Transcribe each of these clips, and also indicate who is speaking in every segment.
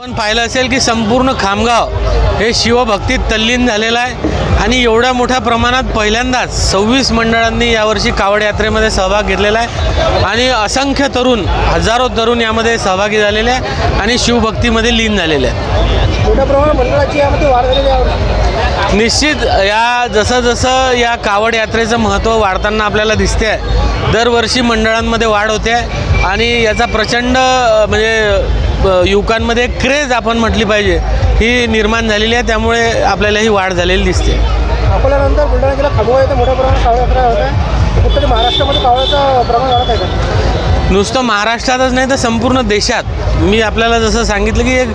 Speaker 1: आपण पाहिलं असेल की संपूर्ण खामगाव हे शिवभक्तीत तल्लीन झालेलं आहे आणि एवढ्या मोठ्या प्रमाणात पहिल्यांदाच 26 मंडळांनी यावर्षी कावड यात्रेमध्ये सहभाग घेतलेला आहे आणि असंख्य तरुण, हजारो तरुण यामध्ये सहभागी झालेले आहे आणि शिवभक्तीमध्ये लीन झालेले आहेत।
Speaker 2: मोठ्या प्रमाणात मंडळाची यामध्ये वाढ झालेली आहे।
Speaker 1: निश्चित या जसं जसं या कावड यात्रेचं महत्त्व वाढताना आपल्याला दिसते आहे। दरवर्षी मंडळांमध्ये वाढ होते आहे आणि याचा प्रचंड म्हणजे युवकांमध्ये क्रेज आपण म्हटली पाहिजे ही निर्माण झालेली आहे, त्यामुळे आपल्याला ही वाढ झालेली दिसते।
Speaker 2: अकोल्यानंतर बुलढाणा जिल्हा खामगाव येथे मोठ्या प्रमाणात कावड यात्रा होत आहे। कुठेतरी महाराष्ट्रामध्ये कावडाचं प्रमाण वाढत आहे का?
Speaker 1: नुसतं महाराष्ट्रातच नाही तर संपूर्ण देशात। मी आपल्याला जसं सांगितलं की एक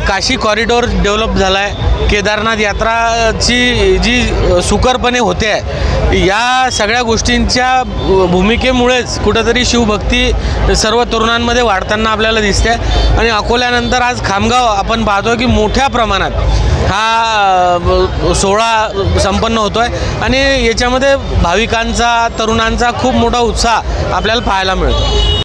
Speaker 1: काशी कॉरिडॉर डेव्हलप झाला आहे, केदारनाथ यात्राची जी सुकरपणे होते आहे, या सगळ्या गोष्टींच्या भूमिकेमुळेच कुठंतरी शिवभक्ती सर्व तरुणांमध्ये वाढताना आपल्याला दिसते आणि अकोल्यानंतर आज खामगाव आपण पाहतो की मोठ्या प्रमाणात हा सोहळा संपन्न होतो आहे आणि याच्यामध्ये भाविकांचा, तरुणांचा खूप मोठा उत्साह आपल्याला पाहायला मिळतो।